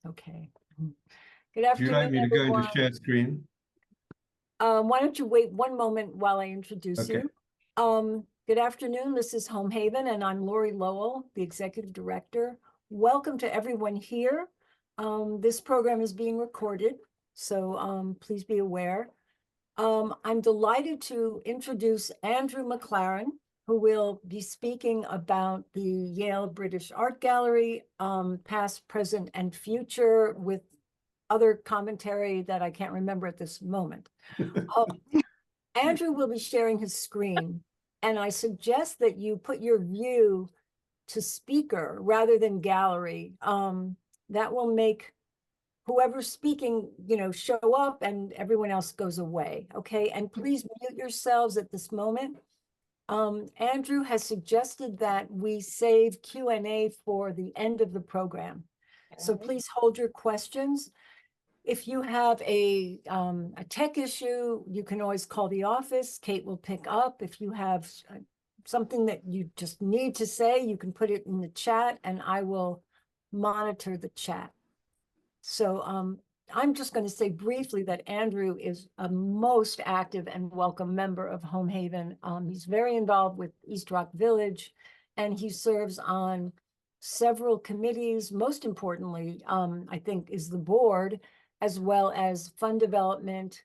Okay. Would Good you afternoon, like me to go into everyone. share screen? Why don't you wait one moment while I introduce Okay. you? Good afternoon. This is Home Haven, and I'm Lori Lowell, the Executive Director. Welcome to everyone here. This program is being recorded, so please be aware. I'm delighted to introduce Andrew McLaren, who will be speaking about the Yale British Art Gallery, past, present, and future, with other commentary that I can't remember at this moment. Andrew will be sharing his screen, and I suggest that you put your view to speaker rather than gallery. That will make whoever's speaking, show up and everyone else goes away, okay? And please mute yourselves at this moment. Andrew has suggested that we save Q&A for the end of the program. So please hold your questions. If you have a tech issue, you can always call the office. Kate will pick up. If you have something that you just need to say, you can put it in the chat and I will monitor the chat. So I'm just going to say briefly that Andrew is a most active and welcome member of Home Haven. He's very involved with East Rock Village, and he serves on several committees. Most importantly, I think, is the board, as well as fund development.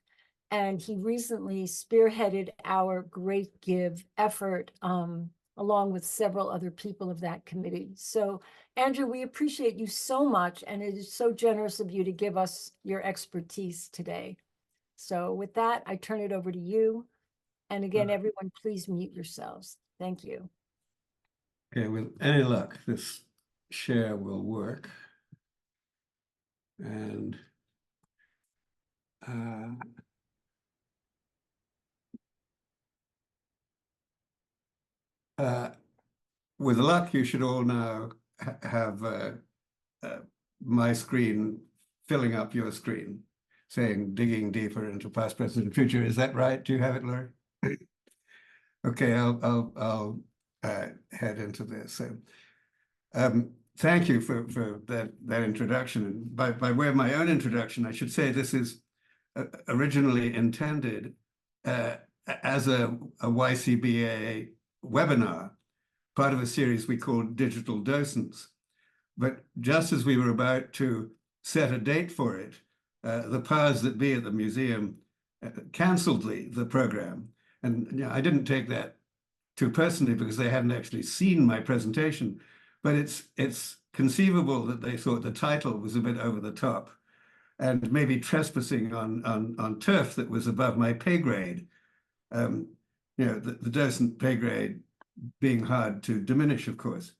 And he recently spearheaded our Great Give effort, along with several other people of that committee. So Andrew, we appreciate you so much, and it is so generous of you to give us your expertise today. So with that, I turn it over to you. And again, everyone, please mute yourselves. Thank you. Okay, with any luck, this share will work. And with luck, you should all now have my screen filling up your screen, saying digging deeper into past, present, and future. Is that right? Do you have it, Laurie? Okay, I'll head into this. So, thank you for that introduction. And by way of my own introduction, I should say this is originally intended as a YCBA webinar, part of a series we called Digital Docents. But just as we were about to set a date for it, the powers that be at the museum canceled the program. And I didn't take that too personally because they hadn't actually seen my presentation, but it's conceivable that they thought the title was a bit over the top and maybe trespassing on turf that was above my pay grade. The docent pay grade being hard to diminish, of course.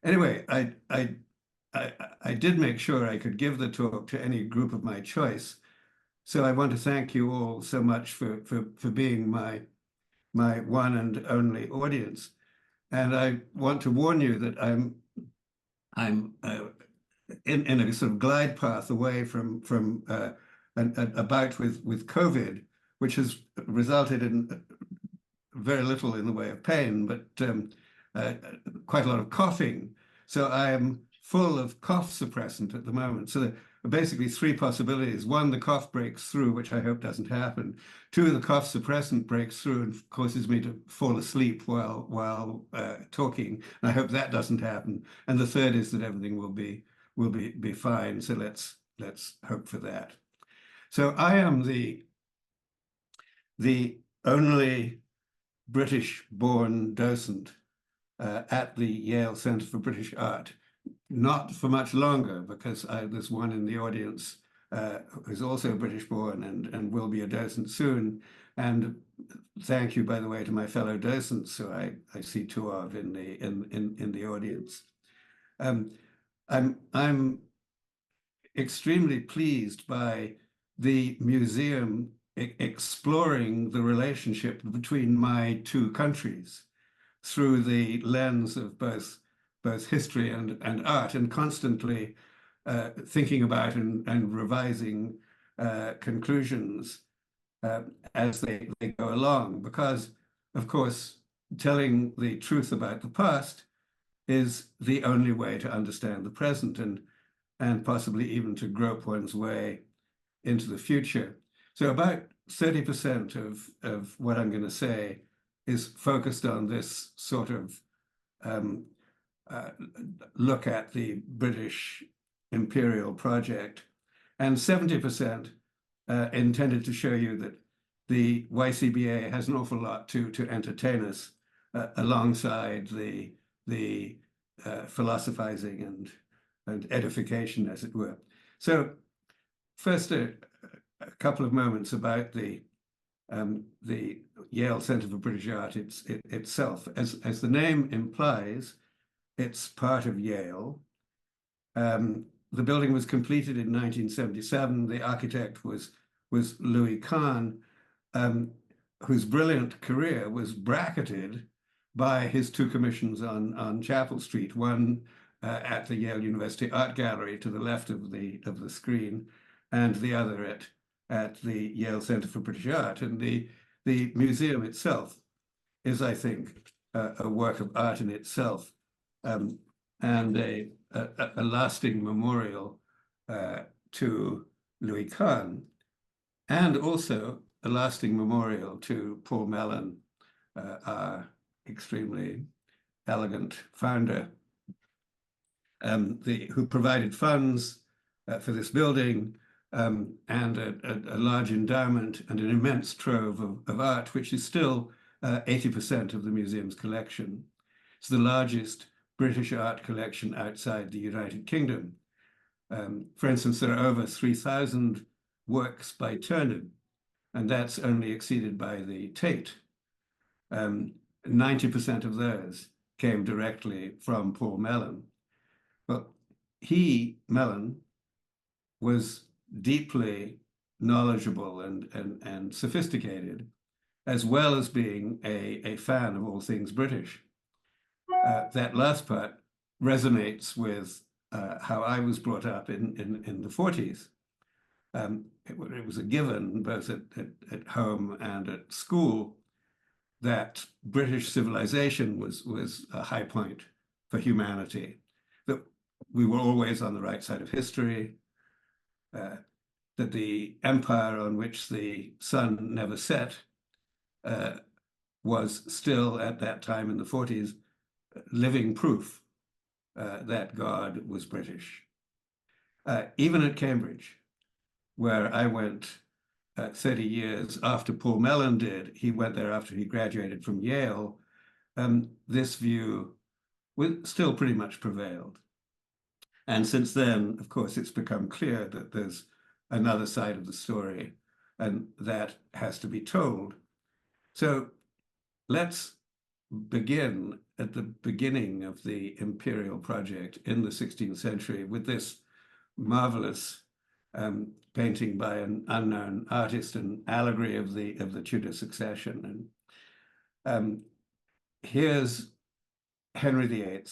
Anyway, I did make sure I could give the talk to any group of my choice. So I want to thank you all so much for being my one and only audience. And I want to warn you that I'm in a sort of glide path away from a bout with COVID, which has resulted in very little in the way of pain, but quite a lot of coughing. So I am full of cough suppressant at the moment. So there are basically three possibilities. One, the cough breaks through, which I hope doesn't happen. Two, the cough suppressant breaks through and causes me to fall asleep while talking. And I hope that doesn't happen. And the third is that everything will be fine. So let's hope for that. So I am the only British-born docent at the Yale Center for British Art. Not for much longer, because there's one in the audience who's also British-born and will be a docent soon. And thank you, by the way, to my fellow docents, who I see two of in the audience. I'm extremely pleased by the museum exploring the relationship between my two countries through the lens of both history and art, and constantly thinking about and revising conclusions as they go along. Because, of course, telling the truth about the past is the only way to understand the present. And and possibly even to grope one's way into the future. So about 30% of what I'm going to say is focused on this sort of uh, look at the British imperial project, and 70% intended to show you that the YCBA has an awful lot to entertain us alongside the philosophizing and edification, as it were. So first, a couple of moments about the Yale Center for British Art itself. As the name implies, it's part of Yale. The building was completed in 1977. The architect was Louis Kahn, whose brilliant career was bracketed by his two commissions on Chapel Street, one at the Yale University Art Gallery to the left of the screen, and the other at the Yale Center for British Art. And the museum itself is, I think, a work of art in itself, and a lasting memorial to Louis Kahn, and also a lasting memorial to Paul Mellon, our extremely elegant founder, who provided funds for this building, and a large endowment and an immense trove of art, which is still 80% of the museum's collection. It's the largest British art collection outside the United Kingdom. For instance, there are over 3,000 works by Turner, and that's only exceeded by the Tate. 90% of those came directly from Paul Mellon. Well, Mellon, was deeply knowledgeable and sophisticated, as well as being a fan of all things British. That last part resonates with how I was brought up in the 40s. It was a given, both at home and at school, that British civilization was a high point for humanity, that we were always on the right side of history, that the empire on which the sun never set was still, at that time in the 40s, living proof that God was British. Even at Cambridge, where I went 30 years after Paul Mellon did, he went there after he graduated from Yale, this view still pretty much prevailed. And since then, of course, it's become clear that there's another side of the story, and that has to be told. So let's begin at the beginning of the imperial project in the 16th century with this marvelous painting by an unknown artist, an allegory of the Tudor succession. And here's Henry VIII,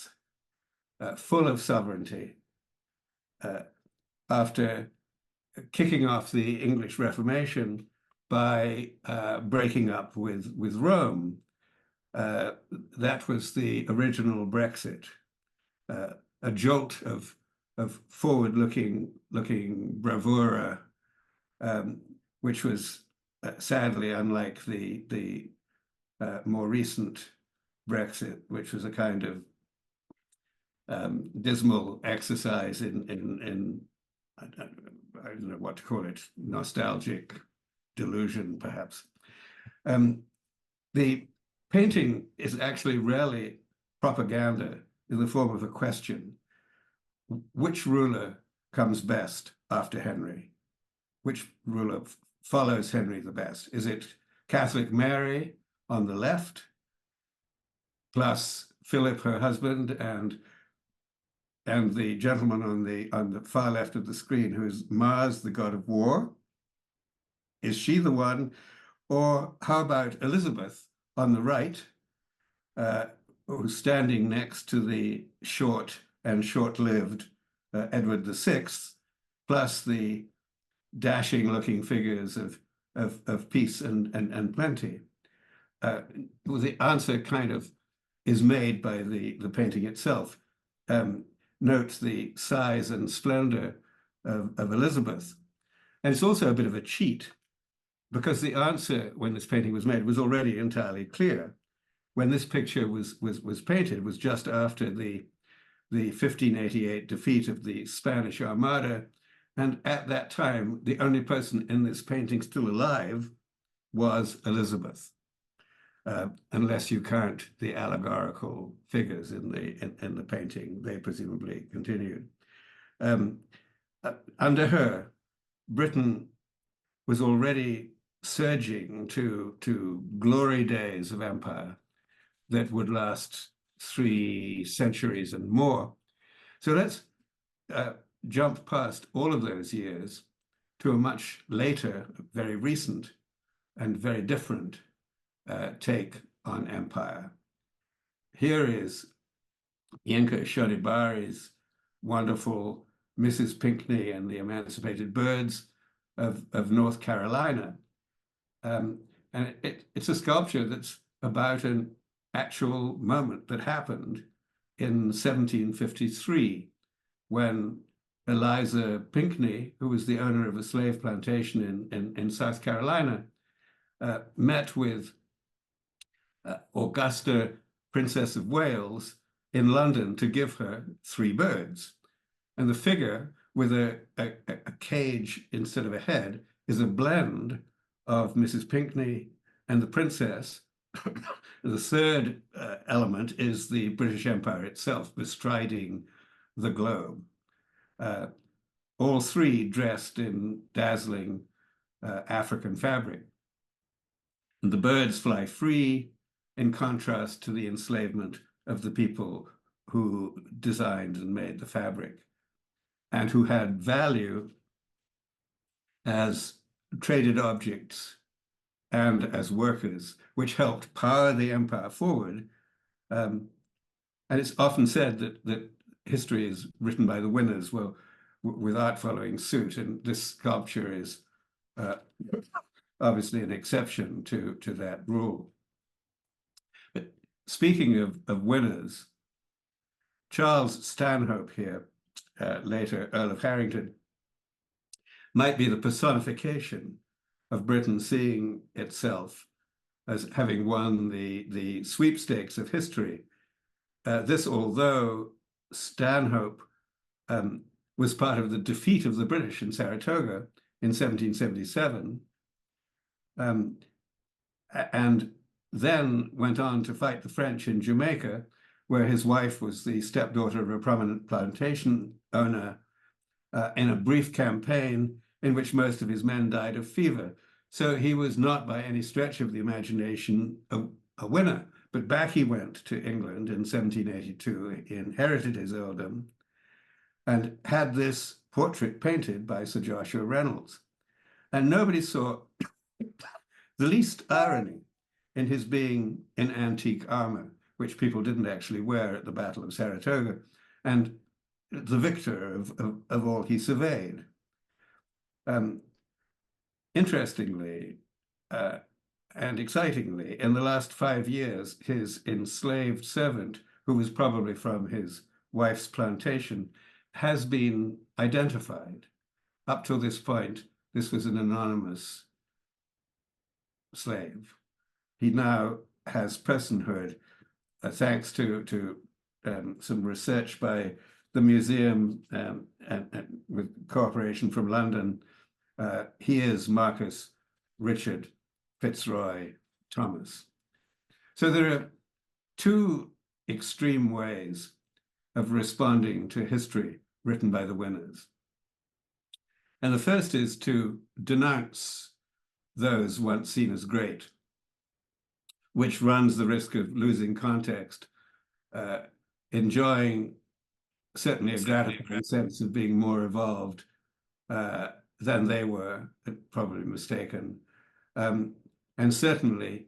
full of sovereignty, after kicking off the English Reformation by breaking up with Rome. That was the original Brexit, a jolt of forward-looking bravura, which was sadly unlike the more recent Brexit, which was a kind of dismal exercise in I don't know what to call it, nostalgic delusion, perhaps. The painting is actually rarely propaganda in the form of a question. Which ruler comes best after Henry? Which ruler follows Henry the best? Is it Catholic Mary on the left, plus Philip, her husband, and the gentleman on the far left of the screen, who's Mars, the god of war? Is she the one? Or how about Elizabeth on the right, who's standing next to the short and short-lived Edward VI, plus the dashing-looking figures of peace and plenty? The answer kind of is made by the painting itself. notes the size and splendor of Elizabeth. And it's also a bit of a cheat, because the answer when this painting was made was already entirely clear. When this picture was painted was just after the 1588 defeat of the Spanish Armada. And at that time, the only person in this painting still alive was Elizabeth, unless you count the allegorical figures in the painting. They presumably continued. Under her, Britain was already surging to glory days of empire that would last 3 centuries and more. So let's jump past all of those years to a much later, very recent, and very different take on empire. Here is Yinka Shonibari's wonderful Mrs. Pinckney and the Emancipated Birds of North Carolina. And it's a sculpture that's about an actual moment that happened in 1753, when Eliza Pinckney, who was the owner of a slave plantation in South Carolina, met with Augusta, Princess of Wales, in London to give her 3 birds. And the figure with a cage instead of a head is a blend of Mrs. Pinckney and the princess. The third element is the British Empire itself bestriding the globe. All 3 dressed in dazzling African fabric. And the birds fly free, in contrast to the enslavement of the people who designed and made the fabric, and who had value as traded objects and as workers, which helped power the empire forward. And it's often said that history is written by the winners, well, without following suit. And this sculpture is obviously an exception to that rule. But speaking of winners, Charles Stanhope here, later Earl of Harrington, might be the personification of Britain seeing itself as having won the sweepstakes of history. This, although Stanhope was part of the defeat of the British in Saratoga in 1777, and then went on to fight the French in Jamaica, where his wife was the stepdaughter of a prominent plantation owner, in a brief campaign in which most of his men died of fever. So he was not by any stretch of the imagination a winner. But back he went to England in 1782, inherited his earldom, and had this portrait painted by Sir Joshua Reynolds. And nobody saw the least irony in his being in antique armor, which people didn't actually wear at the Battle of Saratoga, and the victor of all he surveyed. Interestingly and excitingly, in the last 5 years, his enslaved servant, who was probably from his wife's plantation, has been identified. Up till this point, this was an anonymous slave. He now has personhood, thanks to some research by the museum and with cooperation from London. He is Marcus Richard Fitzroy Thomas. So there are 2 extreme ways of responding to history written by the winners. And the first is to denounce those once seen as great, which runs the risk of losing context, enjoying certainly a gratifying sense of being more evolved than they were, probably mistaken, and certainly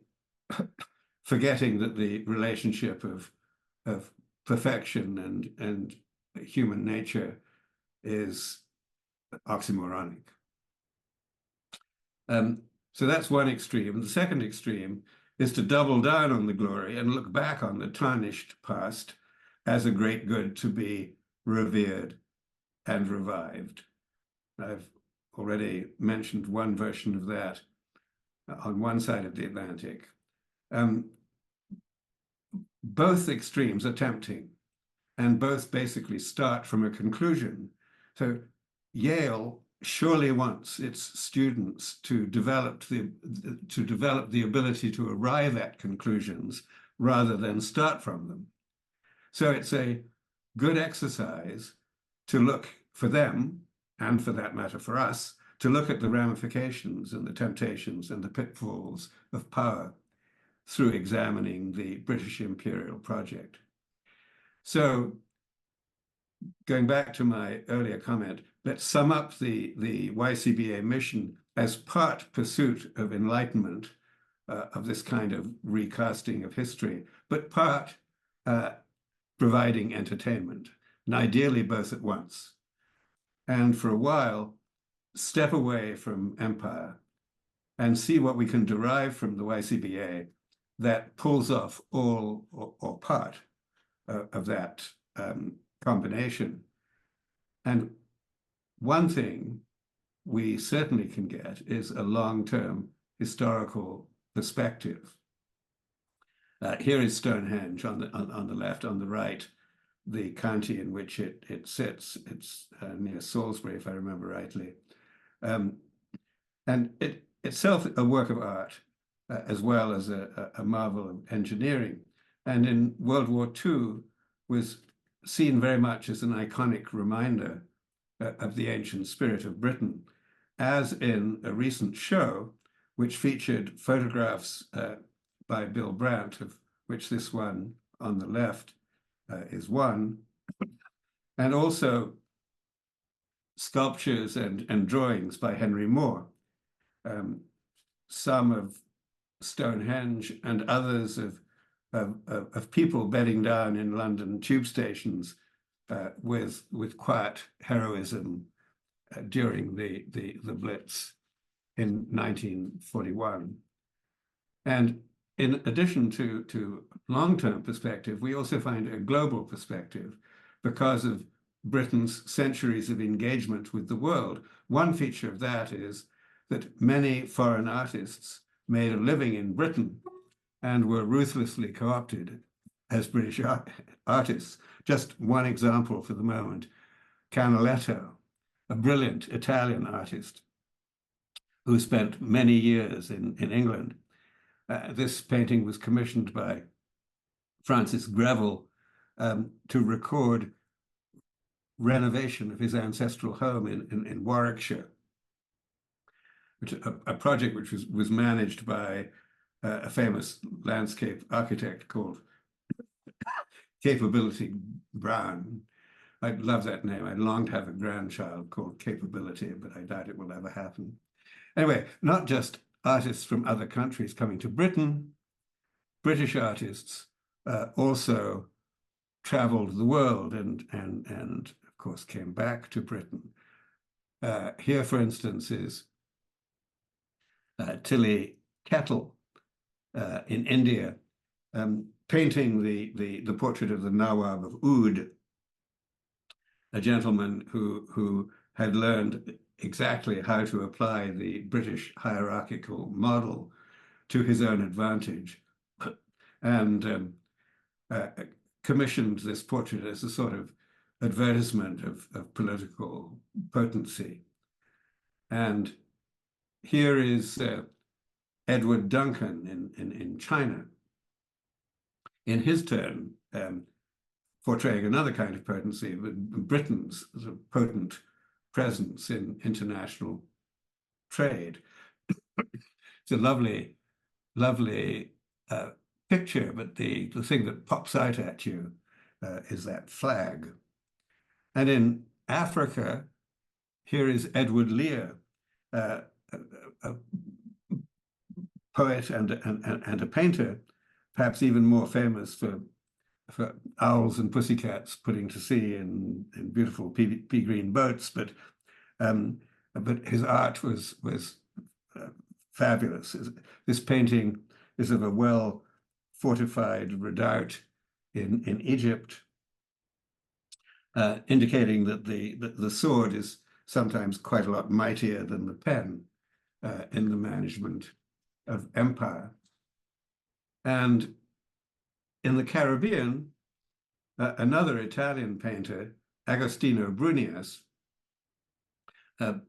forgetting that the relationship of perfection and human nature is oxymoronic. So that's one extreme. The second extreme is to double down on the glory and look back on the tarnished past as a great good to be revered, and revived. I've already mentioned one version of that on one side of the Atlantic. Both extremes are tempting, and both basically start from a conclusion. So Yale surely wants its students to develop the ability to arrive at conclusions rather than start from them. So it's a good exercise to look for them, and for that matter for us, to look at the ramifications and the temptations and the pitfalls of power through examining the British imperial project. So going back to my earlier comment, let's sum up the YCBA mission as part pursuit of enlightenment, of this kind of recasting of history, but part providing entertainment, and ideally both at once. And for a while, step away from empire and see what we can derive from the YCBA that pulls off all or part of that combination. And one thing we certainly can get is a long-term historical perspective. Here is Stonehenge on the left. On the right, the county in which it sits. It's near Salisbury, if I remember rightly. And it itself a work of art, as well as a marvel of engineering. And in World War II was seen very much as an iconic reminder of the ancient spirit of Britain, as in a recent show, which featured photographs by Bill Brandt, of which this one on the left is one, and also sculptures and drawings by Henry Moore, some of Stonehenge and others of people bedding down in London tube stations with quiet heroism during the Blitz in 1941. And in addition to long-term perspective, we also find a global perspective because of Britain's centuries of engagement with the world. One feature of that is that many foreign artists made a living in Britain and were ruthlessly co-opted as British artists. Just one example for the moment, Canaletto, a brilliant Italian artist who spent many years in England. This painting was commissioned by Francis Greville to record renovation of his ancestral home in Warwickshire, which a project which was managed by a famous landscape architect called Capability Brown. I love that name. I long to have a grandchild called Capability, but I doubt it will ever happen. Anyway, not just artists from other countries coming to Britain, British artists also traveled the world and of course came back to Britain. Here, for instance, is Tilly Kettle in India, painting the portrait of the Nawab of Oud, a gentleman who had learned exactly how to apply the British hierarchical model to his own advantage, and commissioned this portrait as a sort of advertisement of political potency. And here is Edward Duncan in China, in his turn, portraying another kind of potency, Britain's sort of potent presence in international trade. It's a lovely, lovely picture, but the thing that pops out at you is that flag. And in Africa, here is Edward Lear, a poet and a painter, perhaps even more famous for owls and pussycats putting to sea in beautiful pea green boats, but his art was fabulous. This painting is of a well-fortified redoubt in Egypt, indicating that the sword is sometimes quite a lot mightier than the pen in the management of empire. And in the Caribbean, another Italian painter, Agostino Brunias,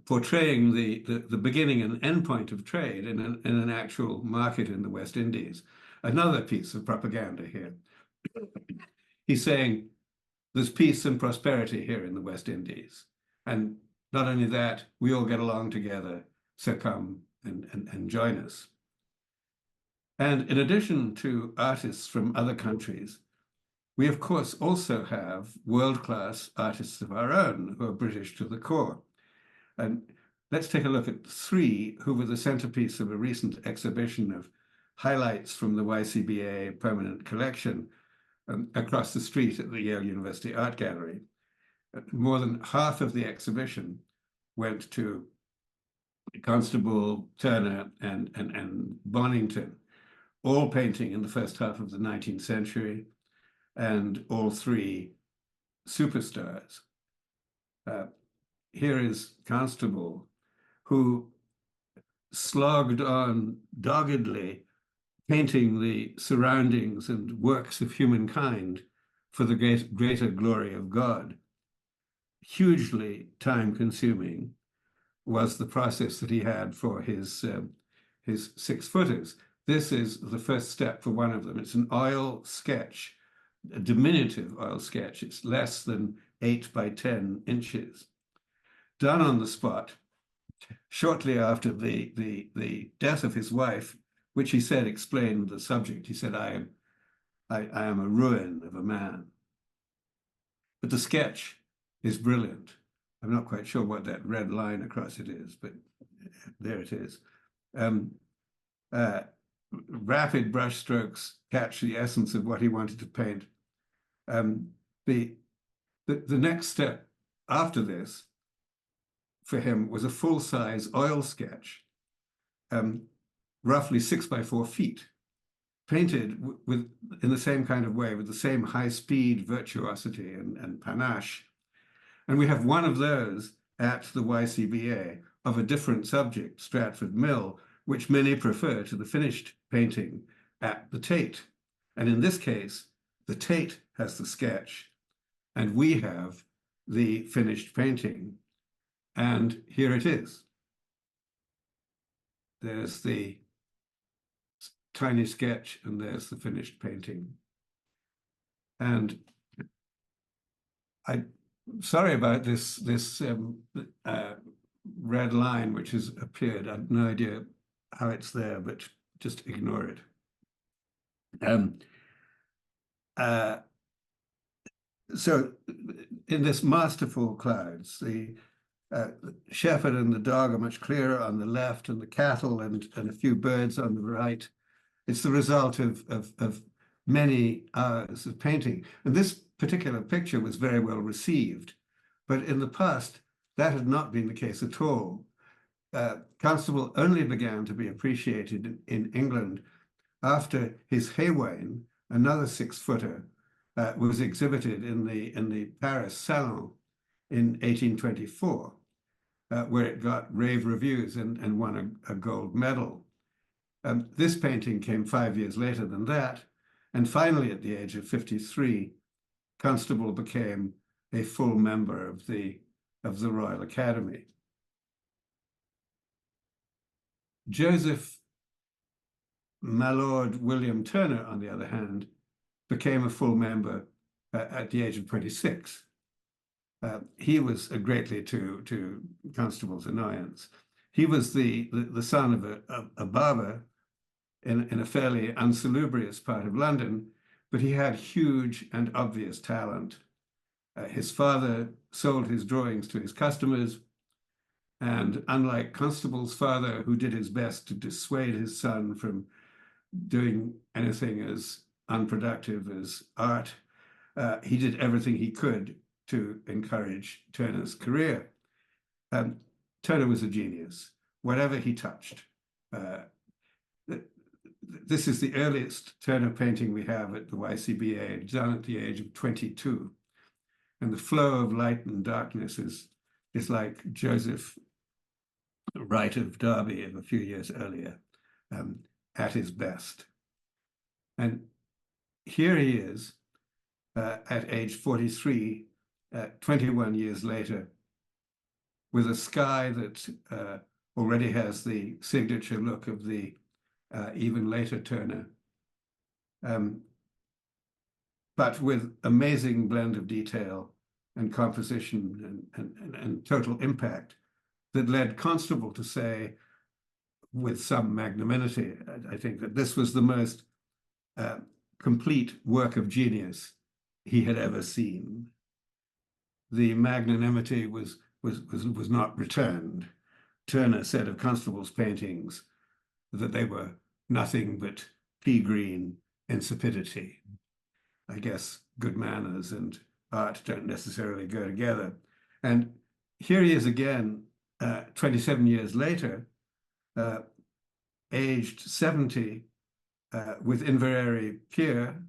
portraying the beginning and end point of trade in an actual market in the West Indies. Another piece of propaganda here. He's saying there's peace and prosperity here in the West Indies. And not only that, we all get along together, so come and join us. And in addition to artists from other countries, we of course also have world-class artists of our own who are British to the core. And let's take a look at three who were the centerpiece of a recent exhibition of highlights from the YCBA permanent collection across the street at the Yale University Art Gallery. More than half of the exhibition went to Constable, Turner, and Bonington, all painting in the first half of the 19th century, and all three superstars. Here is Constable, who slogged on doggedly, painting the surroundings and works of humankind for the greater glory of God. Hugely time-consuming was the process that he had for his 6-footers. This is the first step for one of them. It's an oil sketch, a diminutive oil sketch. It's less than 8 by 10 inches. Done on the spot, shortly after the death of his wife, which he said explained the subject. He said, I am a ruin of a man. But the sketch is brilliant. I'm not quite sure what that red line across it is, but there it is. Rapid brush strokes catch the essence of what he wanted to paint. The next step after this for him was a full-size oil sketch, roughly 6 by 4 feet, painted in the same kind of way, with the same high speed, virtuosity, and panache. And we have one of those at the YCBA of a different subject, Stratford Mill, which many prefer to the finished painting at the Tate. And in this case, the Tate has the sketch, and we have the finished painting. And here it is. There's the tiny sketch, and there's the finished painting. And I'm sorry about this red line which has appeared. I have no idea how it's there, but just ignore it. So in this masterful clouds, the shepherd and the dog are much clearer on the left, and the cattle and a few birds on the right. It's the result of many hours of painting. And this particular picture was very well received, but in the past, that had not been the case at all. Constable only began to be appreciated in England after his Haywain, another 6-footer, was exhibited in the Paris Salon in 1824, where it got rave reviews and won a gold medal. This painting came 5 years later than that, and finally, at the age of 53, Constable became a full member of the Royal Academy. Joseph Malord William Turner, on the other hand, became a full member at the age of 26. He was greatly to Constable's annoyance. He was the son of a barber in a fairly unsalubrious part of London, but he had huge and obvious talent. His father sold his drawings to his customers, and unlike Constable's father, who did his best to dissuade his son from doing anything as unproductive as art, he did everything he could to encourage Turner's career. Turner was a genius, whatever he touched. This is the earliest Turner painting we have at the YCBA, done at the age of 22. And the flow of light and darkness is like Joseph Wright of Derby of a few years earlier, at his best. And here he is at age 43, 21 years later, with a sky that already has the signature look of the even later Turner, but with amazing blend of detail and composition and total impact that led Constable to say, with some magnanimity, I think, that this was the most complete work of genius he had ever seen. The magnanimity was not returned. Turner said of Constable's paintings that they were nothing but pea green insipidity. I guess good manners and art don't necessarily go together. And here he is again, 27 years later, aged 70, with Inverary Pier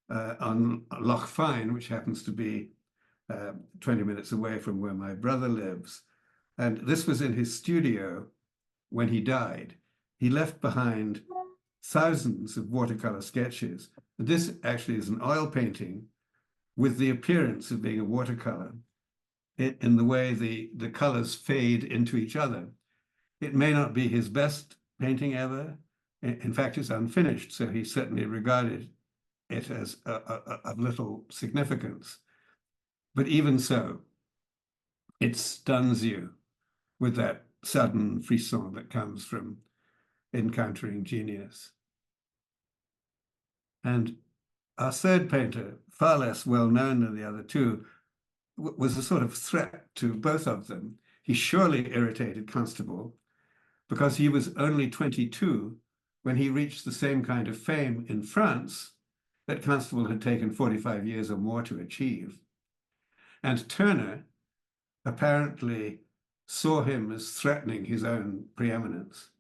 on Loch Fyne, which happens to be 20 minutes away from where my brother lives. And this was in his studio when he died. He left behind thousands of watercolor sketches. And this actually is an oil painting with the appearance of being a watercolor in the way the colors fade into each other. It may not be his best painting ever. In fact, it's unfinished, so he certainly regarded it as of little significance. But even so, it stuns you with that sudden frisson that comes from encountering genius. And our third painter, far less well known than the other two, was a sort of threat to both of them. He surely irritated Constable because he was only 22 when he reached the same kind of fame in France that Constable had taken 45 years or more to achieve. And Turner apparently saw him as threatening his own preeminence,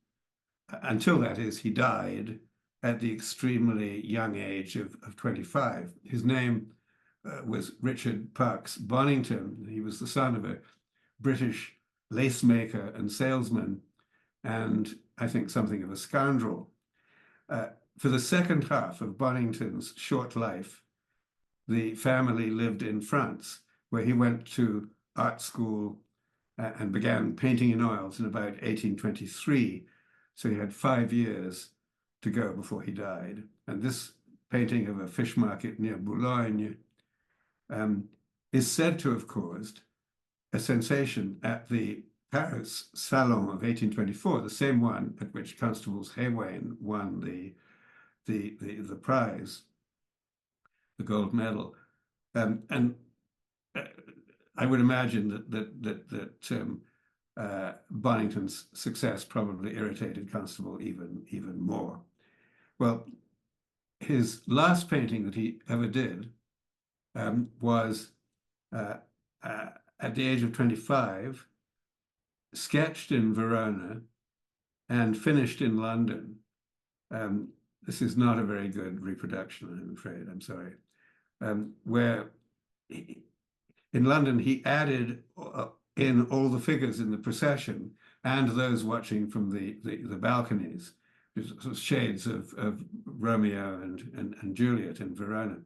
until, that is, he died at the extremely young age of 25. His name was Richard Parkes Bonington. He was the son of a British lace maker and salesman, and I think something of a scoundrel. For the second half of Bonington's short life, the family lived in France, where he went to art school and began painting in oils in about 1823. So he had 5 years to go before he died. And this painting of a fish market near Boulogne is said to have caused a sensation at the Paris Salon of 1824, the same one at which Constable's Haywain won the prize, the gold medal. And I would imagine that Bonington's success probably irritated Constable even more. Well, his last painting that he ever did was at the age of 25, sketched in Verona and finished in London. This is not a very good reproduction, I'm afraid, I'm sorry. Where in London, he added in all the figures in the procession and those watching from the balconies, sort of shades of Romeo and Juliet in Verona.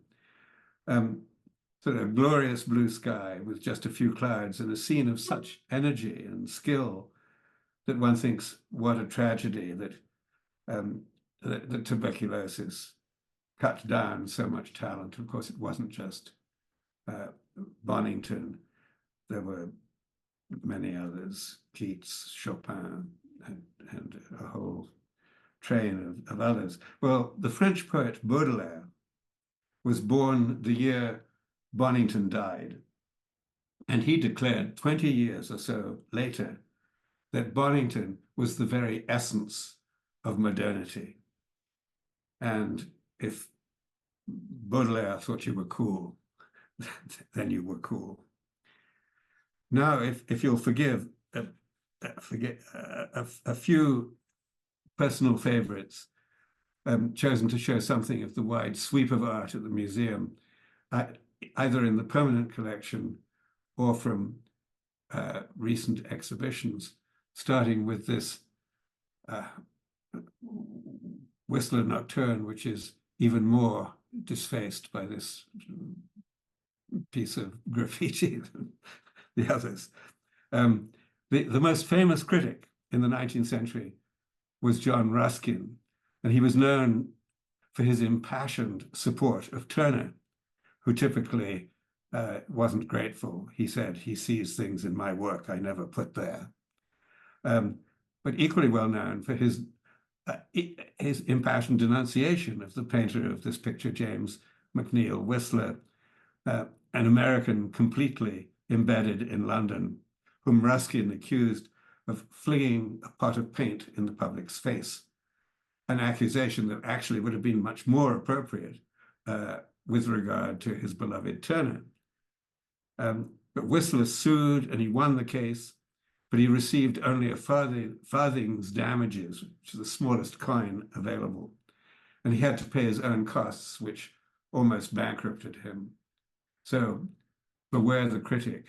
Sort of a glorious blue sky with just a few clouds and a scene of such energy and skill that one thinks, what a tragedy that that tuberculosis cut down so much talent. Of course, it wasn't just Bonington. There were many others, Keats, Chopin, and a whole train of others. Well, the French poet Baudelaire was born the year Bonington died, and he declared 20 years or so later that Bonington was the very essence of modernity. And if Baudelaire thought you were cool, then you were cool. Now, if you'll forgive a few personal favorites, chosen to show something of the wide sweep of art at the museum, either in the permanent collection or from recent exhibitions, starting with this Whistler Nocturne, which is even more disfaced by this piece of graffiti than the others. The most famous critic in the 19th century was John Ruskin, and he was known for his impassioned support of Turner, who typically wasn't grateful. He said, "He sees things in my work I never put there." But equally well known for his impassioned denunciation of the painter of this picture, James McNeill Whistler, an American completely embedded in London, whom Ruskin accused of flinging a pot of paint in the public's face, an accusation that actually would have been much more appropriate with regard to his beloved Turner. But Whistler sued and he won the case, but he received only a farthing's damages, which is the smallest coin available. And he had to pay his own costs, which almost bankrupted him. So beware the critic.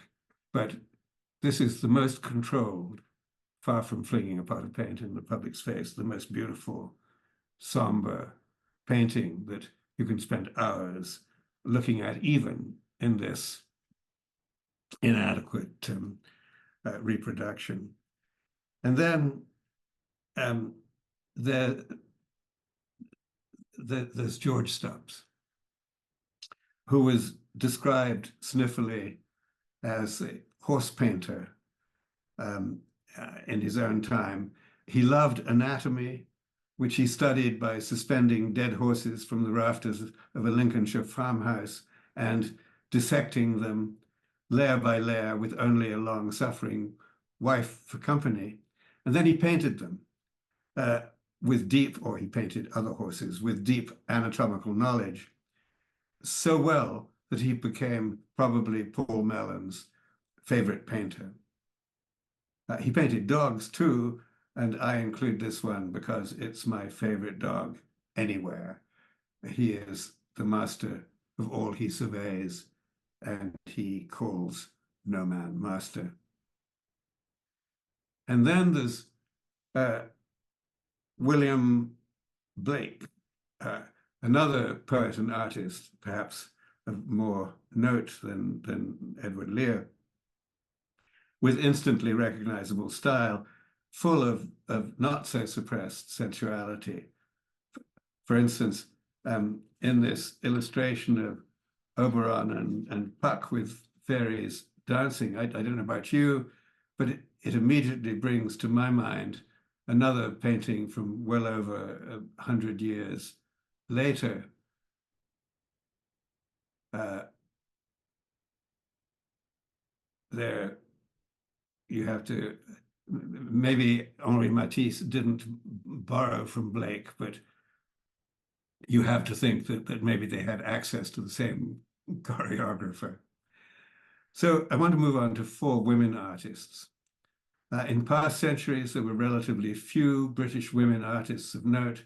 But this is the most controlled, far from flinging a pot of paint in the public's face, the most beautiful, somber painting that you can spend hours looking at, even in this inadequate reproduction. And then there's George Stubbs, who was described sniffily as a horse painter in his own time. He loved anatomy, which he studied by suspending dead horses from the rafters of a Lincolnshire farmhouse and dissecting them layer by layer with only a long-suffering wife for company. And then he painted them with deep, or he painted other horses with deep anatomical knowledge, so well that he became probably Paul Mellon's favorite painter. He painted dogs too, and I include this one because it's my favorite dog anywhere. He is the master of all he surveys, and he calls no man master. And then there's William Blake, another poet and artist, perhaps of more note than Edward Lear, with instantly recognizable style, full of not so suppressed sensuality. For instance, in this illustration of Oberon and Puck with fairies dancing, I don't know about you, but it immediately brings to my mind another painting from well over 100 years later. There you have to, maybe Henri Matisse didn't borrow from Blake, but you have to think that maybe they had access to the same choreographer. So I want to move on to 4 women artists. In past centuries, there were relatively few British women artists of note,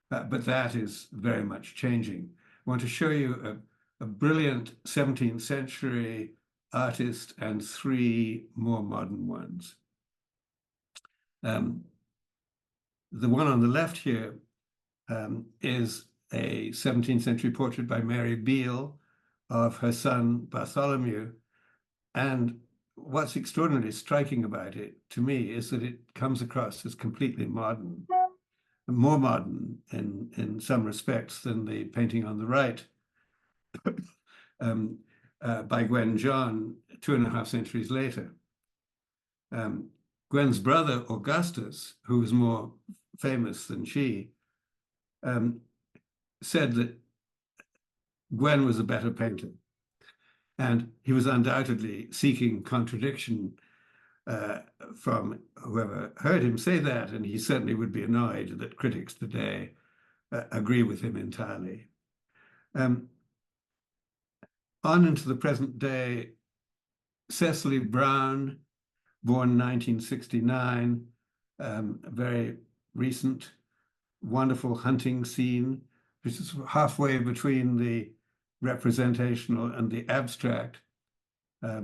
but that is very much changing. I want to show you a brilliant 17th century artist and 3 more modern ones. The one on the left here is a 17th century portrait by Mary Beale of her son Bartholomew. And what's extraordinarily striking about it, to me, is that it comes across as completely modern, more modern in some respects than the painting on the right by Gwen John 2.5 centuries later. Gwen's brother, Augustus, who was more famous than she, said that Gwen was a better painter. And he was undoubtedly seeking contradiction from whoever heard him say that, and he certainly would be annoyed that critics today agree with him entirely. On into the present day, Cecily Brown, born 1969, a very recent, wonderful hunting scene, which is halfway between the representational and the abstract, a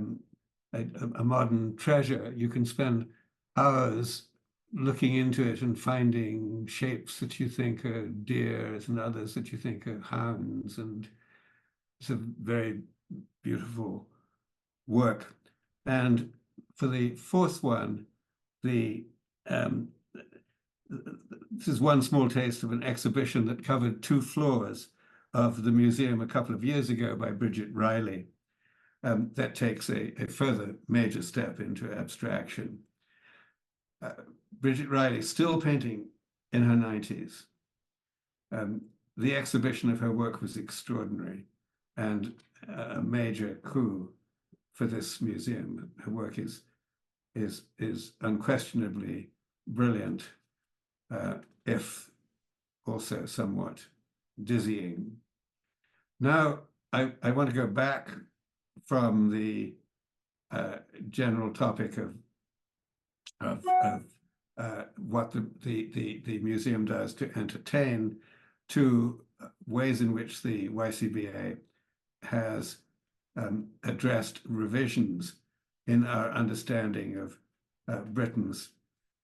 modern treasure. You can spend hours looking into it and finding shapes that you think are deers and others that you think are hounds, and it's a very beautiful work. And for the fourth one, this is one small taste of an exhibition that covered 2 floors of the museum a couple of years ago by Bridget Riley. That takes a further major step into abstraction. Bridget Riley, still painting in her 90s. The exhibition of her work was extraordinary and a major coup for this museum. Her work is unquestionably brilliant, if also somewhat dizzying. Now, I want to go back from the general topic of what the museum does to entertain, to ways in which the YCBA has addressed revisions in our understanding of Britain's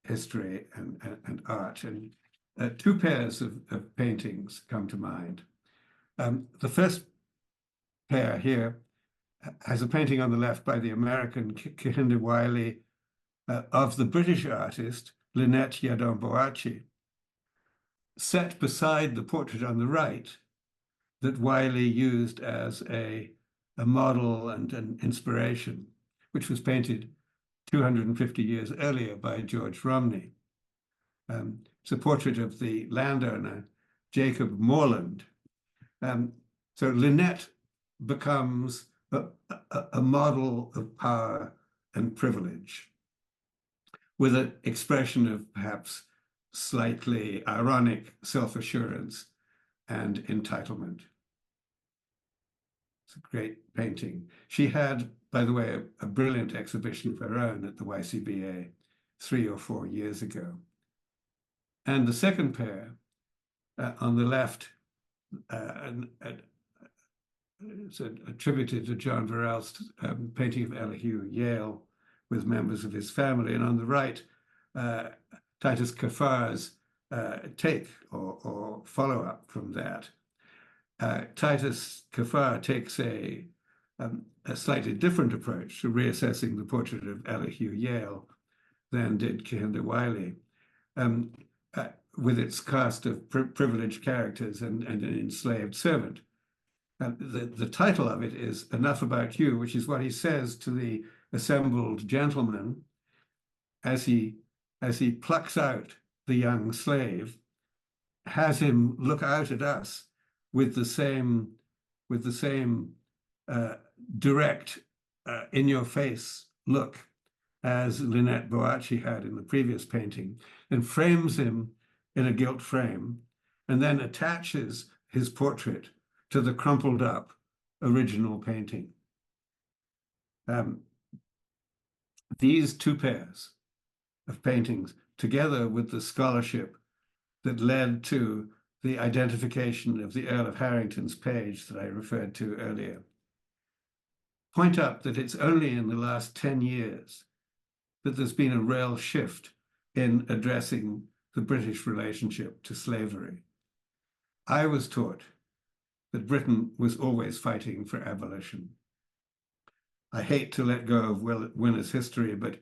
history and art. And 2 pairs of paintings come to mind. The first pair here has a painting on the left by the American Kehinde Wiley of the British artist Lynette Yadom-Boakye, set beside the portrait on the right that Wiley used as a model and an inspiration, which was painted 250 years earlier by George Romney. It's a portrait of the landowner, Jacob Morland. So Lynette becomes a model of power and privilege, with an expression of perhaps slightly ironic self-assurance and entitlement. It's a great painting. She had, by the way, a brilliant exhibition of her own at the YCBA 3 or 4 years ago. And the second pair on the left, it's attributed to John Verelst's painting of Elihu Yale with members of his family. And on the right, Titus Kafar's take or follow-up from that. Titus Kafar takes a slightly different approach to reassessing the portrait of Elihu Yale than did Kehinde Wiley, with its cast of privileged characters and an enslaved servant. The title of it is Enough About You, which is what he says to the assembled gentleman as he plucks out the young slave, has him look out at us with the same direct, in-your-face look as Lynette Boakye had in the previous painting, and frames him in a gilt frame, and then attaches his portrait to the crumpled up original painting. These 2 pairs of paintings, together with the scholarship that led to the identification of the Earl of Harrington's page that I referred to earlier, point out that it's only in the last 10 years that there's been a real shift in addressing the British relationship to slavery. I was taught that Britain was always fighting for abolition. I hate to let go of Winner's history, but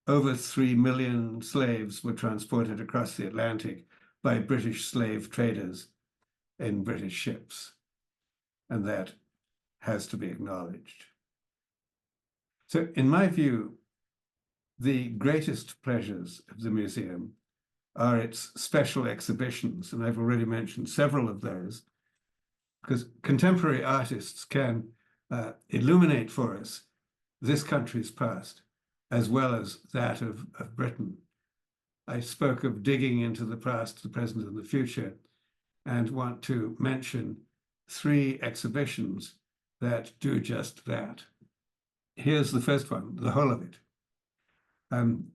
over 3 million slaves were transported across the Atlantic by British slave traders in British ships, and that has to be acknowledged. So in my view, the greatest pleasures of the museum are its special exhibitions, and I've already mentioned several of those, because contemporary artists can illuminate for us this country's past as well as that of Britain. I spoke of digging into the past, the present, and the future, and want to mention 3 exhibitions that do just that. Here's the first one, the whole of it.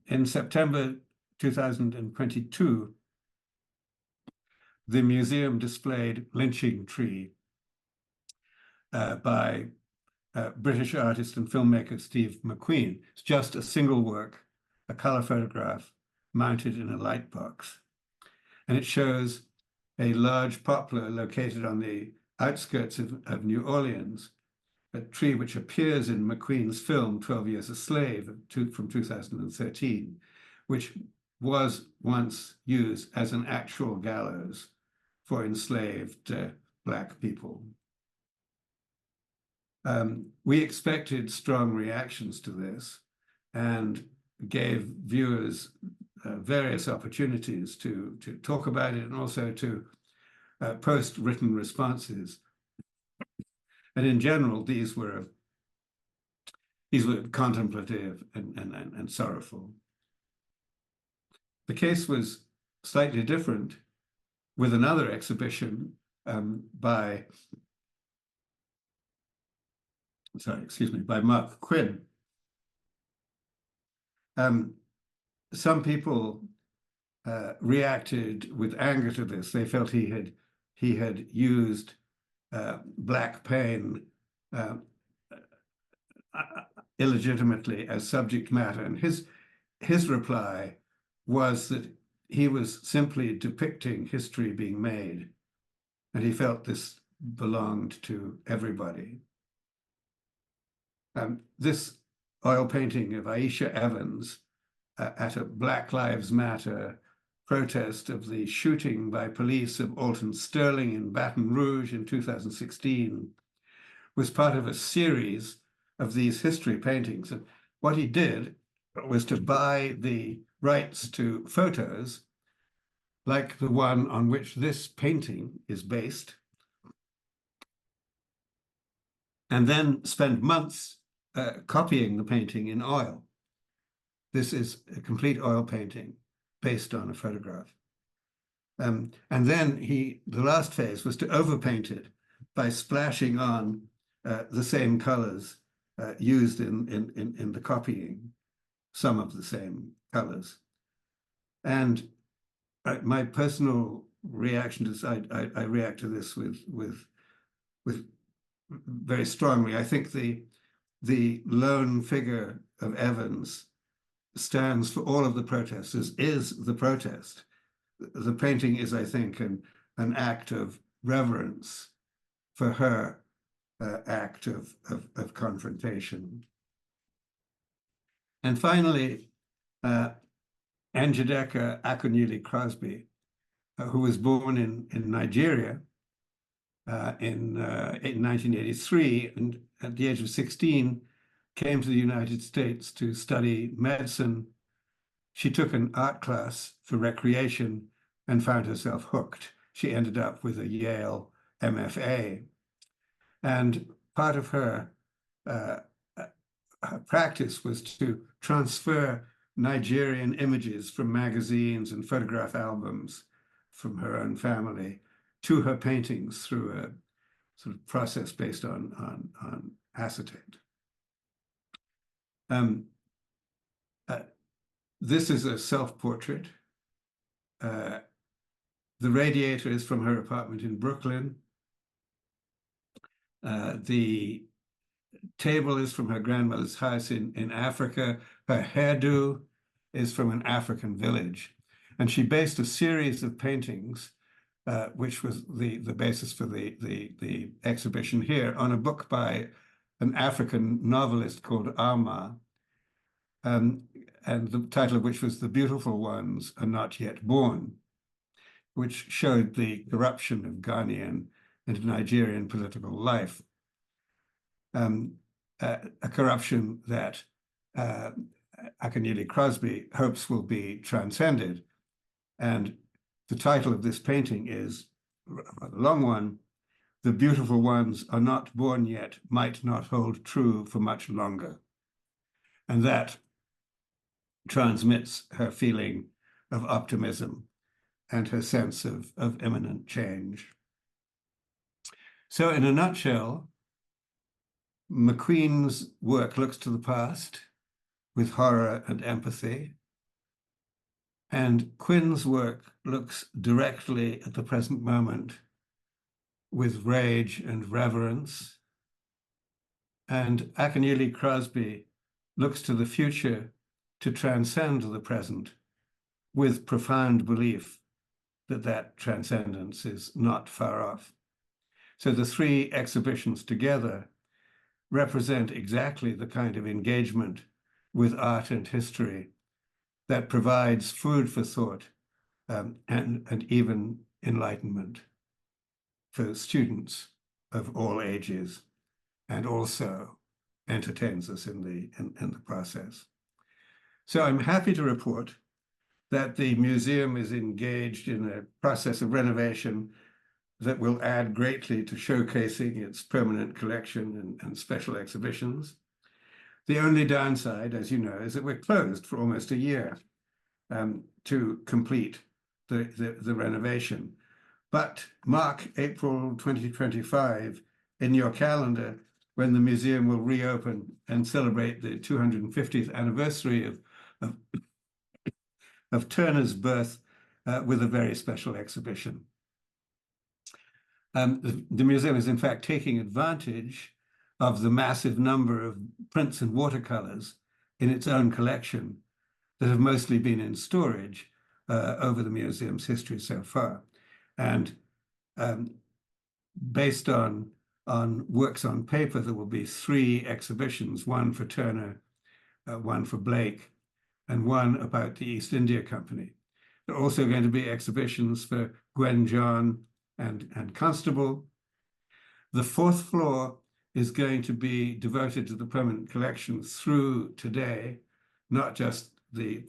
In September 2022, the museum displayed Lynching Tree, by British artist and filmmaker Steve McQueen. It's just a single work, a color photograph mounted in a light box. And it shows a large poplar located on the outskirts of New Orleans, a tree which appears in McQueen's film 12 Years a Slave from 2013, which was once used as an actual gallows for enslaved Black people. We expected strong reactions to this and gave viewers various opportunities to talk about it and also to post written responses. And in general, these were contemplative and sorrowful. The case was slightly different with another exhibition by Mark Quinn. Some people reacted with anger to this. They felt he had used Black pain illegitimately as subject matter, and his reply was that he was simply depicting history being made, and he felt this belonged to everybody. This oil painting of Aisha Evans at a Black Lives Matter protest of the shooting by police of Alton Sterling in Baton Rouge in 2016 was part of a series of these history paintings. And what he did was to buy the rights to photos like the one on which this painting is based, and then spend months copying the painting in oil. This is a complete oil painting based on a photograph. And then the last phase was to overpaint it by splashing on the same colors used in the copying, some of the same colors. And my personal reaction to this, I react to this with very strongly. I think the lone figure of Evans stands for all of the protesters, is the protest. The painting is, I think, an act of reverence for her act of confrontation. And finally, Njideka Akunyili Crosby, who was born in Nigeria in 1983, and at the age of 16, came to the United States to study medicine. She took an art class for recreation and found herself hooked. She ended up with a Yale MFA. And part of her practice was to transfer Nigerian images from magazines and photograph albums from her own family to her paintings through a sort of process based on acetate. This is a self-portrait. The radiator is from her apartment in Brooklyn. The table is from her grandmother's house in Africa. Her hairdo is from an African village. And she based a series of paintings, which was the basis for the exhibition here, on a book by an African novelist called Alma, and the title of which was The Beautiful Ones Are Not Yet Born, which showed the corruption of Ghanaian and Nigerian political life. A corruption that Akunyili Crosby hopes will be transcended. And the title of this painting is a long one: The Beautiful Ones Are Not Born Yet, Might Not Hold True for Much Longer. And that transmits her feeling of optimism and her sense of imminent change. So in a nutshell, McQueen's work looks to the past with horror and empathy, and Quinn's work looks directly at the present moment with rage and reverence. And Akeneely Crosby looks to the future to transcend the present with profound belief that that transcendence is not far off. So the three exhibitions together represent exactly the kind of engagement with art and history that provides food for thought and even enlightenment for students of all ages, and also entertains us in the process. So I'm happy to report that the museum is engaged in a process of renovation that will add greatly to showcasing its permanent collection and special exhibitions. The only downside, as you know, is that we're closed for almost a year to complete the renovation. But mark April 2025 in your calendar when the museum will reopen and celebrate the 250th anniversary of Turner's birth with a very special exhibition. The museum is in fact taking advantage of the massive number of prints and watercolors in its own collection that have mostly been in storage over the museum's history so far. And based on works on paper, there will be 3 exhibitions, one for Turner, one for Blake, and one about the East India Company. There are also going to be exhibitions for Gwen John and Constable. The 4th floor is going to be devoted to the permanent collection through today, not just the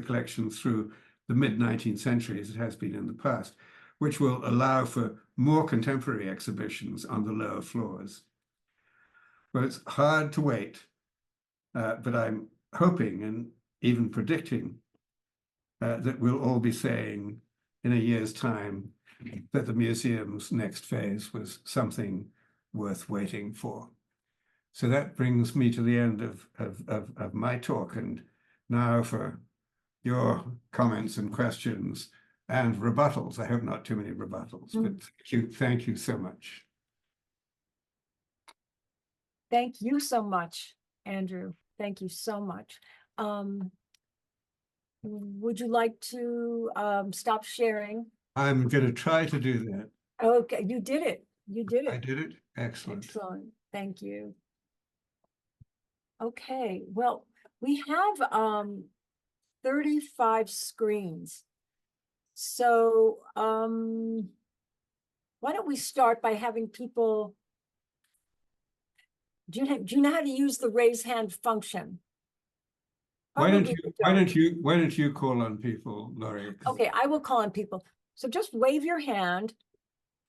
collection through the mid-19th century as it has been in the past, which will allow for more contemporary exhibitions on the lower floors. Well, it's hard to wait, but I'm hoping and even predicting that we'll all be saying in a year's time that the museum's next phase was something worth waiting for. So that brings me to the end of my talk, and now for your comments and questions and rebuttals. I hope not too many rebuttals, but thank you so much. Thank you so much, Andrew. Thank you so much. Would you like to stop sharing? I'm going to try to do that. Okay, you did it. You did it. I did it. Excellent. Excellent. Thank you. Okay, well, we have 35 screens. So why don't we start by having people, do you know how to use the raise hand function? Why don't you call on people, Laurie? Okay, I will call on people. So just wave your hand,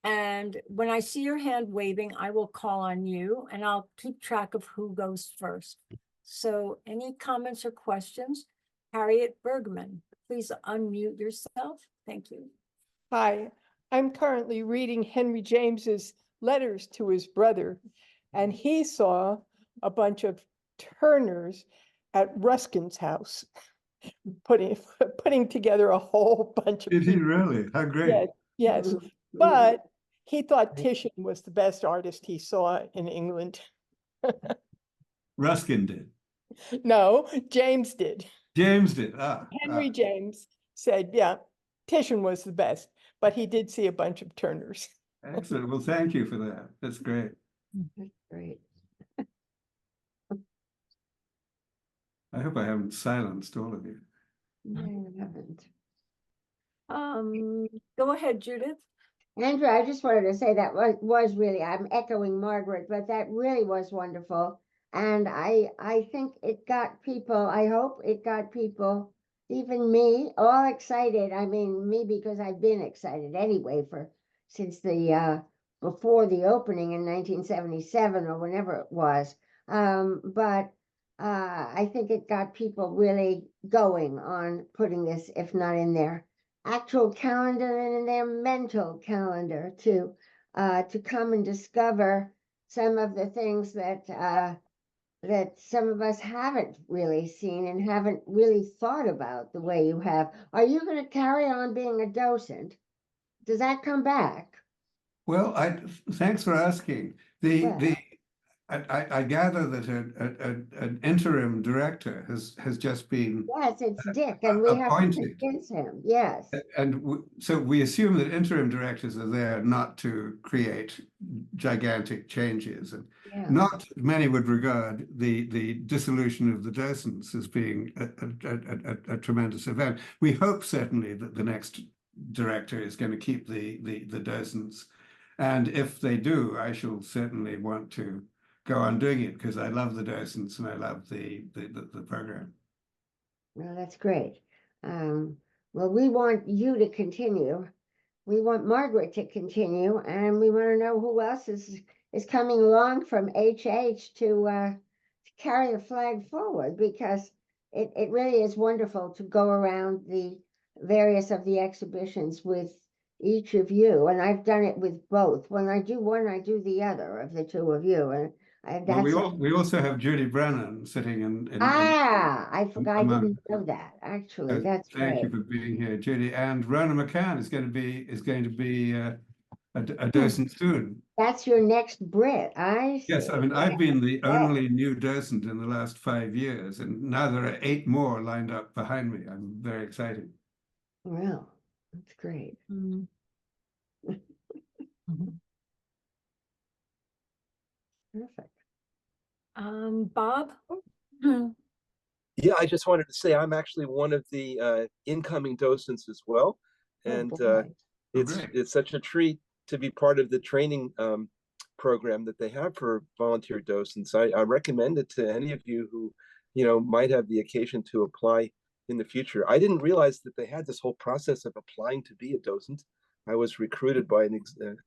and when I see your hand waving, I will call on you, and I'll keep track of who goes first. So any comments or questions? Harriet Bergman, please unmute yourself. Thank you. Hi, I'm currently reading Henry James's letters to his brother, and he saw a bunch of Turners at Ruskin's house, putting together a whole bunch of Did he people. really? How great. Yes, but he thought Titian was the best artist he saw in England. Ruskin did. No, James did. James did. Henry James said, yeah, Titian was the best, but he did see a bunch of Turners. Excellent. Well, thank you for that. That's great. Great. I hope I haven't silenced all of you. No, you haven't. Go ahead, Judith. Andrew, I just wanted to say that was really, I'm echoing Margaret, but that really was wonderful. And I think it got people, I hope it got people, even me, all excited. I mean, me, because I've been excited anyway since the before the opening in 1977 or whenever it was. But I think it got people really going on putting this, if not in their actual calendar and in their mental calendar, to come and discover some of the things that that some of us haven't really seen and haven't really thought about the way you have. Are you going to carry on being a docent? Does that come back? Well, thanks for asking. I gather that an interim director has just been Yes, it's Dick, and we have to appointed. convince him, yes. And so we assume that interim directors are there not to create gigantic changes. And Yeah. not many would regard the dissolution of the docents as being a tremendous event. We hope certainly that the next director is going to keep the docents. And if they do, I shall certainly want to go on doing it because I love the docents and I love the program. Well, that's great. Well, we want you to continue. We want Margaret to continue, and we want to know who else is coming along from HH to carry the flag forward, because it really is wonderful to go around the various of the exhibitions with each of you. And I've done it with both. When I do one, I do the other of the two of you. And Well, that's we also have Judy Brennan sitting in I forgot, I among. didn't know that, actually. That's Thank you great. for being here, Judy. And Rona McCann is going to be a docent soon. That's your next Brit, I see. Yes, I mean I've been the Yeah. only new docent in the last 5 years, and now there are 8 more lined up behind me. I'm very excited. Well, that's great. Mm. Mhm. Perfect. Bob? Yeah, I just wanted to say I'm actually one of the incoming docents as well, Oh, and boy. Great. it's such a treat to be part of the training program that they have for volunteer docents. I recommend it to any of you who, might have the occasion to apply in the future. I didn't realize that they had this whole process of applying to be a docent. I was recruited by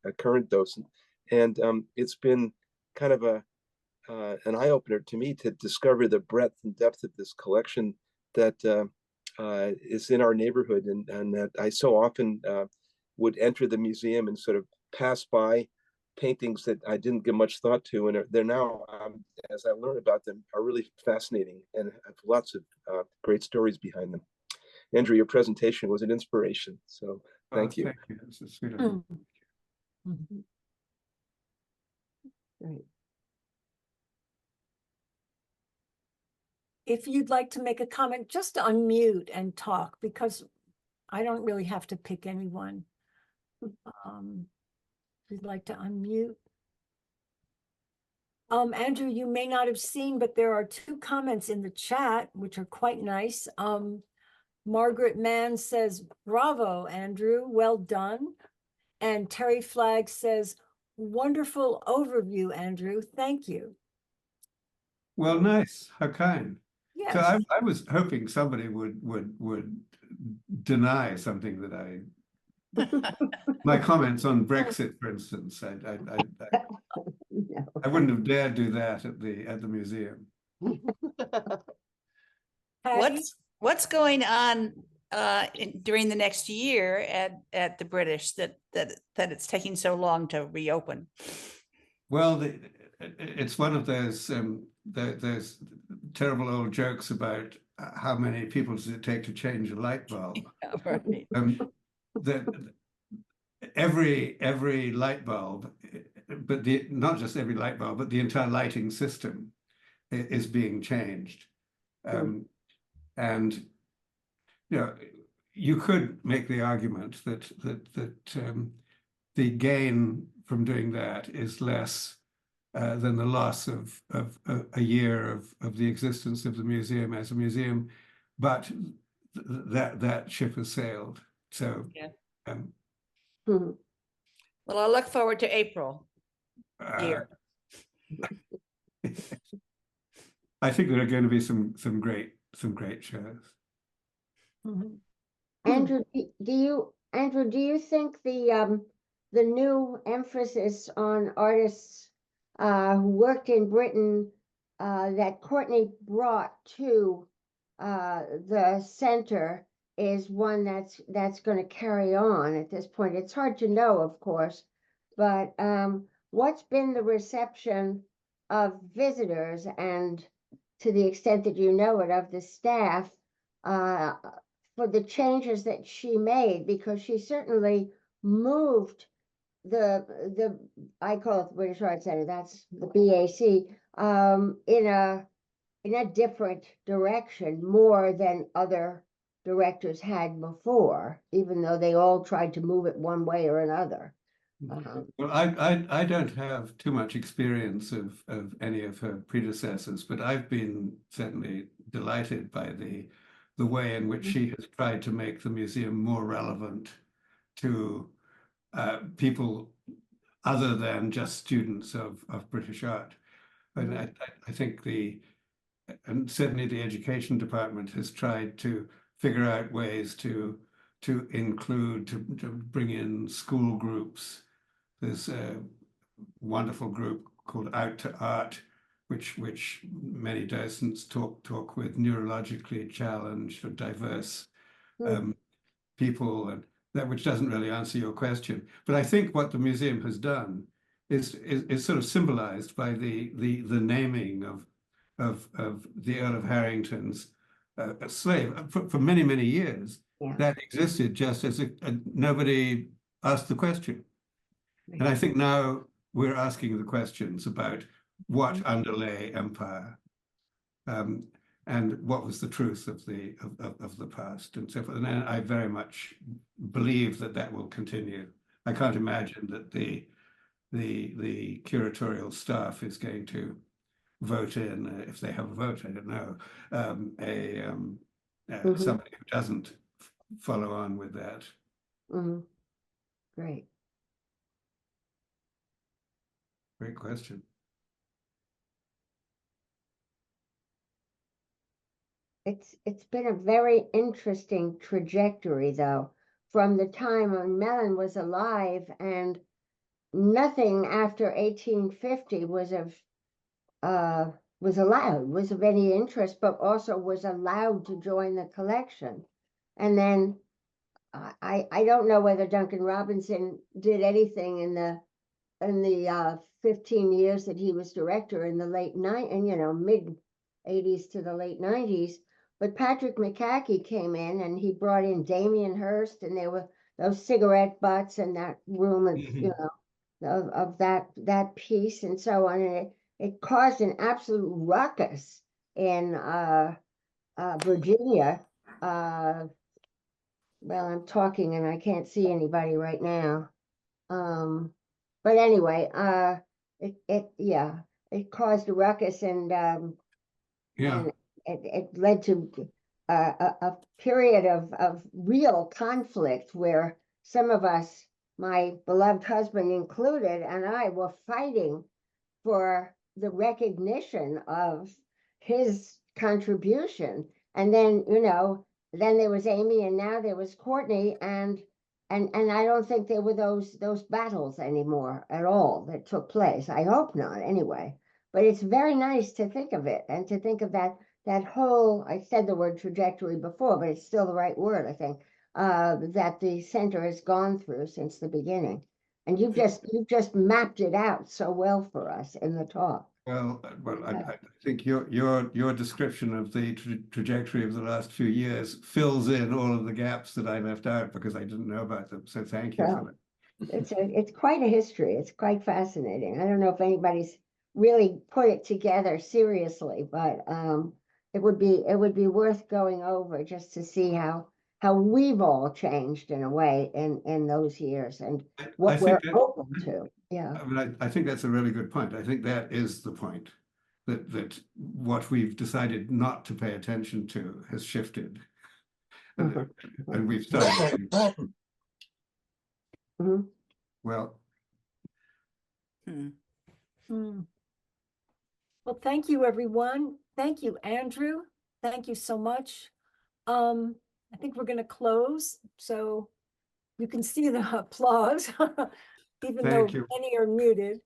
a current docent, and it's been kind of an eye opener to me to discover the breadth and depth of this collection that is in our neighborhood, and that I so often would enter the museum and sort of pass by paintings that I didn't give much thought to, and they're now, as I learn about them, are really fascinating and have lots of great stories behind them. Andrew, your presentation was an inspiration, so thank you. Thank you. This is sweet of you. Mhm. Great. If you'd like to make a comment, just unmute and talk, because I don't really have to pick anyone. If you'd like to unmute. Andrew, you may not have seen, but there are 2 comments in the chat, which are quite nice. Margaret Mann says, bravo, Andrew, well done. And Terry Flagg says, wonderful overview, Andrew, thank you. Well, nice. How kind. Yes. So I was hoping somebody would deny something that my comments on Brexit, for instance. No. I wouldn't have dared do that at the museum. Patty? What's going on during the next year at the British that it's taking so long to reopen? Well, it's one of those terrible old jokes about how many people does it take to change a light bulb. Right. Every light bulb, but not just every light bulb, but the entire lighting system is being changed. And you could make the argument that the gain from doing that is less than the loss of a year of the existence of the museum as a museum, but that ship has sailed. So Yeah. Mhm. Well, I look forward to April. Here. I think there are going to be some great shows. Mhm. Andrew, do you think the new emphasis on artists who worked in Britain that Courtney brought to the center is one that's going to carry on at this point? It's hard to know, of course, but what's been the reception of visitors, and to the extent that you know it, of the staff for the changes that she made? Because she certainly moved I call it the British Art Center, that's the BAC, in a different direction, more than other directors had before, even though they all tried to move it one way or another. Well, I don't have too much experience of any of her predecessors, but I've been certainly delighted by the way in which she has tried to make the museum more relevant to people other than just students of British art. And I think and certainly the education department has tried to figure out ways to include, to bring in school groups. There's a wonderful group called Out to Art, which many docents talk with neurologically challenged or diverse people, and that which doesn't really answer your question. But I think what the museum has done is sort of symbolized by the naming of the Earl of Harrington's a slave for many years. Yeah. That existed just as nobody asked the question. And I think now we're asking the questions about what underlay empire, and what was the truth of the past and so forth. And I very much believe that will continue. I can't imagine that the curatorial staff is going to vote in, if they have a vote, I don't know, somebody who doesn't follow on with that. Great. Great question. It's been a very interesting trajectory, though, from the time when Mellon was alive, and nothing after 1850 was of any interest, but also was allowed to join the collection. And then I don't know whether Duncan Robinson did anything in the 15 years that he was director in the late mid 80s to the late 90s. But Patrick McCackey came in and he brought in Damien Hirst, and there were those cigarette butts and that room of that piece and so on. And it caused an absolute ruckus in Virginia. Well, I'm talking and I can't see anybody right now. But anyway, it caused a ruckus, and it led to a period of real conflict where some of us, my beloved husband included, and I were fighting for the recognition of his contribution. And then, then there was Amy, and now there was Courtney, and I don't think there were those battles anymore at all that took place. I hope not, anyway. But it's very nice to think of it, and to think of that whole, I said the word trajectory before, but it's still the right word, I think, that the center has gone through since the beginning. And you've just mapped it out so well for us in the talk. Well, I think your description of the trajectory of the last few years fills in all of the gaps that I left out because I didn't know about them. So thank you for that. It's quite a history. It's quite fascinating. I don't know if anybody's really put it together seriously, but it would be worth going over just to see how we've all changed in a way in those years, and what we're open to. Yeah. I mean, I think that's a really good point. I think that is the point, that what we've decided not to pay attention to has shifted. And we've started. Well. Well, thank you, everyone. Thank you, Andrew. Thank you so much. I think we're going to close, so you can see the applause, even though many are muted.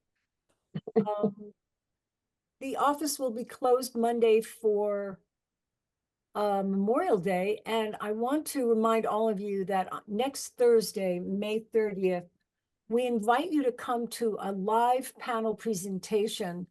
The office will be closed Monday for Memorial Day, and I want to remind all of you that next Thursday, May 30th, we invite you to come to a live panel presentation